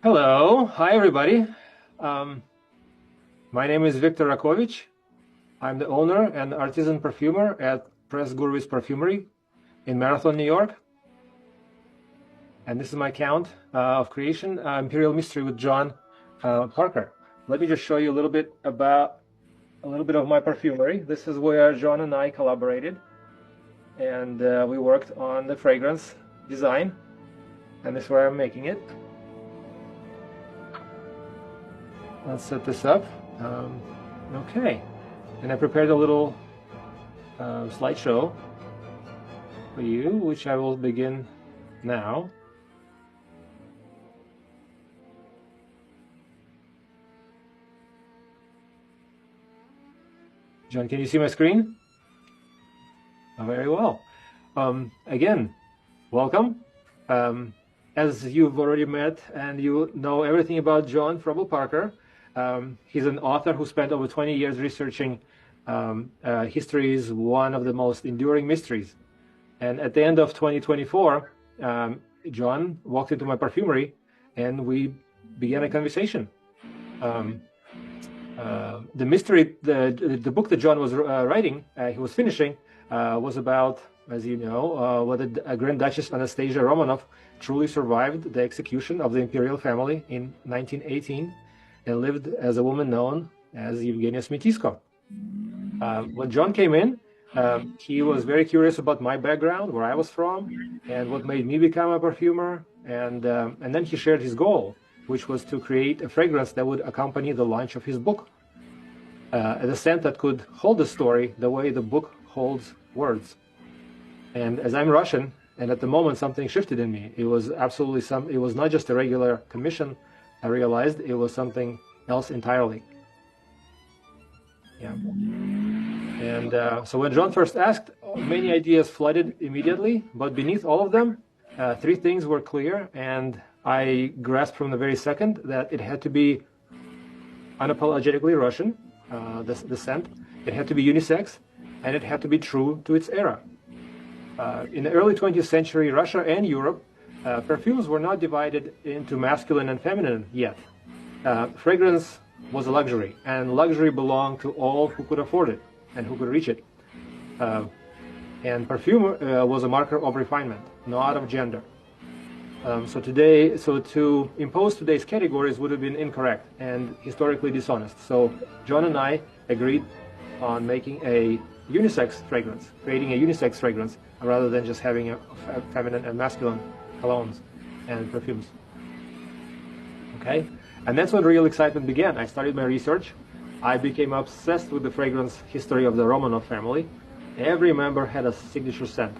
Hello, hi everybody. Um, my name is Viktor Rakovich. I'm the owner and artisan perfumer at Press Gurvis Perfumery in Marathon, New York. And this is my count of Creation Imperial Mystery with John Parker. Let me just show you a little bit of my perfumery. This is where John and I collaborated, and we worked on the fragrance design, and this is where I'm making it. Let's set this up. Okay, and I prepared a little slideshow for you, which I will begin now. John, can you see my screen? Oh, very well. Again, welcome. As you've already met and you know everything about John Frobel Parker, he's an author who spent over 20 years researching history's one of the most enduring mysteries. And at the end of 2024, John walked into my perfumery and we began a conversation. The mystery, the book that John was writing, he was finishing, was about, as you know, whether Grand Duchess Anastasia Romanov truly survived the execution of the imperial family in 1918 and lived as a woman known as Evgenia Smetisko. When John came in, he was very curious about my background, where I was from, and what made me become a perfumer. And then he shared his goal, which was to create a fragrance that would accompany the launch of his book. A scent that could hold the story the way the book holds words. And as I'm Russian, and at the moment something shifted in me. It was absolutely it was not just a regular commission. I realized it was something else entirely. Yeah. And so when John first asked, many ideas flooded immediately, but beneath all of them, three things were clear, and I grasped from the very second that it had to be unapologetically Russian, the scent. It had to be unisex, and it had to be true to its era. In the early 20th century, Russia and Europe, perfumes were not divided into masculine and feminine yet. Fragrance was a luxury, and luxury belonged to all who could afford it and who could reach it. And perfume was a marker of refinement, not of gender. So to impose today's categories would have been incorrect and historically dishonest. So John and I agreed on making a unisex fragrance, creating a unisex fragrance, rather than just having a feminine and masculine colognes and perfumes. Okay, and that's when real excitement began. I started my research. I became obsessed with the fragrance history of the Romanov family. Every member had a signature scent.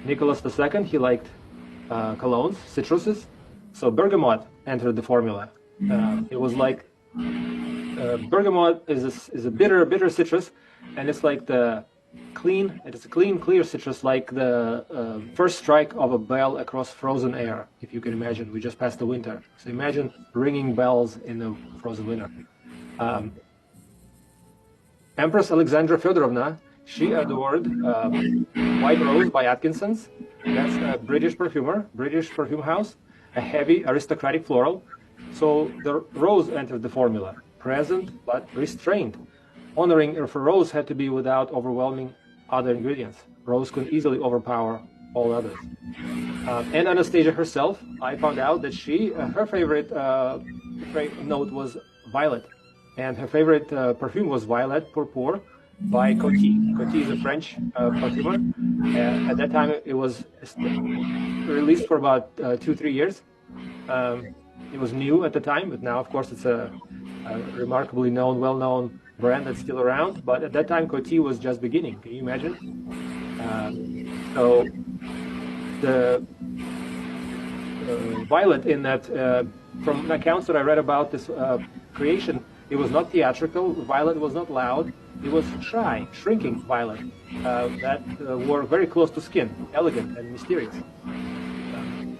Nicholas II, he liked colognes, citruses. So bergamot entered the formula. It was like bergamot is a bitter citrus, and it's like it's a clean, clear citrus, like the first strike of a bell across frozen air. If you can imagine, we just passed the winter. So imagine ringing bells in the frozen winter. Empress Alexandra Fedorovna, she adored White Rose by Atkinson's. That's a British perfumer, British perfume house, a heavy aristocratic floral. So the rose entered the formula, present but restrained. Honoring if a rose had to be without overwhelming other ingredients. Rose could easily overpower all others. And Anastasia herself, I found out that her favorite note was violet. And her favorite perfume was Violet Purpur by Coty. Coty is a French perfumer. At that time, it was released for about 2-3 years. It was new at the time, but now, of course, it's a remarkably known, well-known brand that's still around. But at that time, Coty was just beginning. Can you imagine? So the violet in that, from accounts that I read about this creation, it was not theatrical. Violet was not loud. It was shy, shrinking violet that were very close to skin, elegant and mysterious.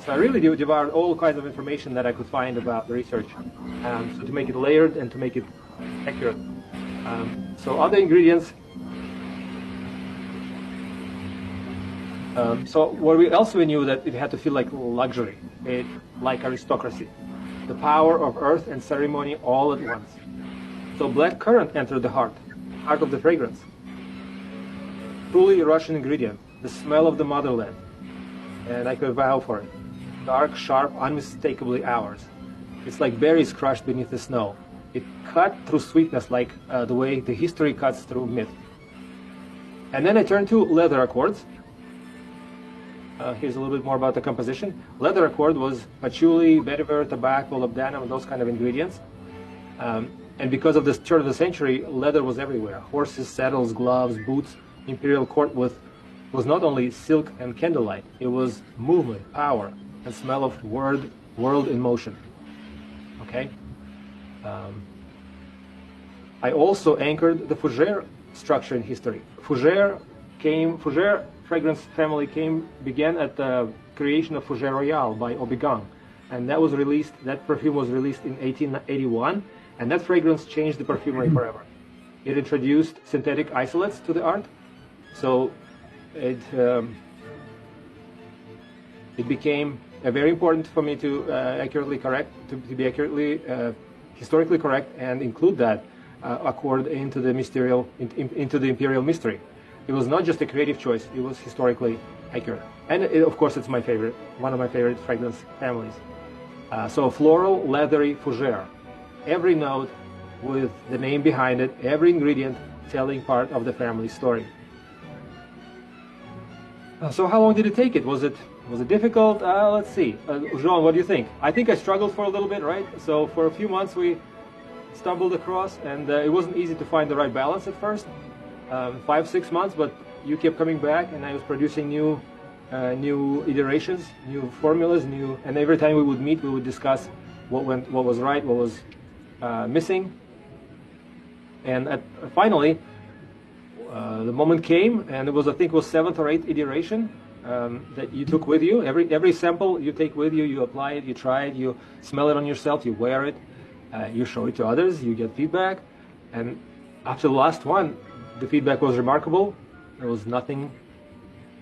So I really devoured all kinds of information that I could find about the research, so to make it layered and to make it accurate. So other ingredients. So what we also knew that it had to feel like luxury, like aristocracy. the power of earth and ceremony all at once. So black currant entered the heart of the fragrance. Truly Russian ingredient, the smell of the motherland, and I could vow for it. Dark, sharp, unmistakably ours. It's like berries crushed beneath the snow. It cut through sweetness like the way the history cuts through myth. And then I turned to leather accords. Here's a little bit more about the composition. Leather accord was patchouli, vetiver, tobacco, labdanum, those kind of ingredients. And because of this turn of the century, leather was everywhere. Horses, saddles, gloves, boots. Imperial court was not only silk and candlelight, it was movement, power, and smell of world in motion. Okay? I also anchored the fougere structure in history. Fougere fragrance family began at the creation of Fougere Royale by Obigang, and that perfume was released in 1881, and that fragrance changed the perfumery forever. It introduced synthetic isolates to the art, so it became very important for me to be accurately historically correct and include that accord into the imperial mystery. It was not just a creative choice; it was historically accurate, and of course, it's one of my favorite fragrance families. So floral, leathery fougere, every note with the name behind it, every ingredient telling part of the family story. So how long did it take it? Was it difficult? Let's see. Jean, what do you think? I think I struggled for a little bit, right? So for a few months we stumbled across, and it wasn't easy to find the right balance at first. 5-6 months, but you kept coming back, and I was producing new iterations, new formulas, and every time we would meet, we would discuss what was right, what was missing, and finally, the moment came, and I think it was 7th or 8th iteration that you took with you. Every sample you take with you, you apply it, you try it, you smell it on yourself, you wear it, you show it to others, you get feedback, and after the last one, the feedback was remarkable. There was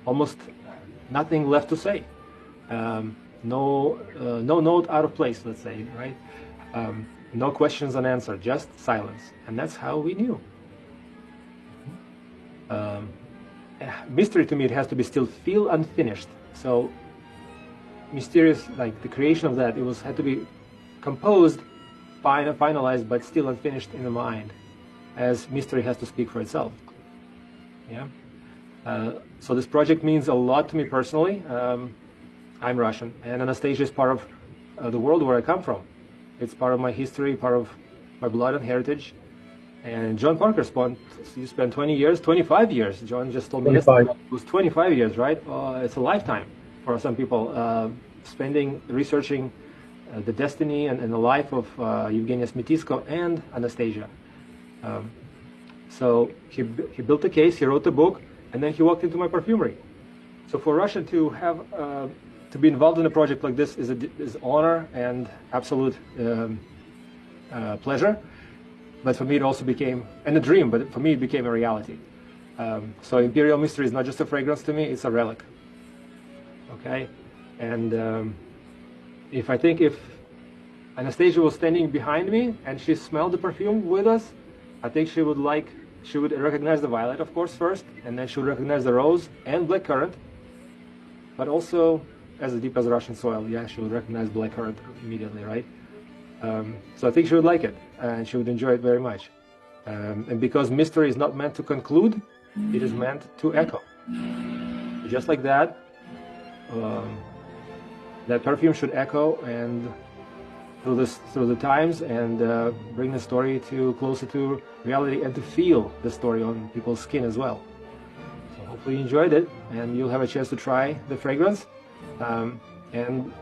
almost nothing left to say. No note out of place, let's say, right? No questions unanswered, just silence, and that's how we knew. Mystery to me, it has to be still feel unfinished. So mysterious, like the creation of that, had to be composed, finalized, but still unfinished in the mind, as mystery has to speak for itself. Yeah. So this project means a lot to me personally. I'm Russian, and Anastasia is part of the world where I come from. It's part of my history, part of my blood and heritage. And John Parker you spent 20 years, 25 years. John just told me yesterday it was 25 years, right? It's a lifetime for some people, researching the destiny and the life of Evgenia Smetysko and Anastasia. So he built a case, he wrote the book, and then he walked into my perfumery. So for Russia to have to be involved in a project like this is honor and absolute pleasure. But for me, it also became a dream. But for me, it became a reality. So Imperial Mystery is not just a fragrance to me; it's a relic. Okay, and if Anastasia was standing behind me and she smelled the perfume with us, I think she would recognize the violet, of course, first, and then she would recognize the rose and blackcurrant, but also as deep as Russian soil. Yeah, she would recognize blackcurrant immediately, right? So I think she would like it, and she would enjoy it very much. And because mystery is not meant to conclude, it is meant to echo. Just like that, that perfume should echo and through the times, and bring the story closer to reality, and to feel the story on people's skin as well. So hopefully you enjoyed it, and you'll have a chance to try the fragrance, and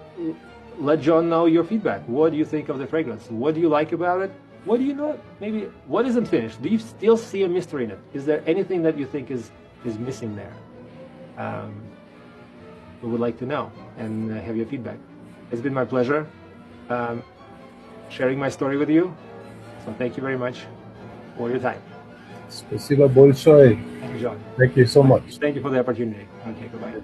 let John know your feedback. What do you think of the fragrance? What do you like about it? What do you know? Maybe what isn't finished? Do you still see a mystery in it? Is there anything that you think is missing there? We would like to know and have your feedback. It's been my pleasure sharing my story with you. So thank you very much for your time. Спасибо большое. Thank you, John. Thank you so much. Thank you for the opportunity. Okay, goodbye.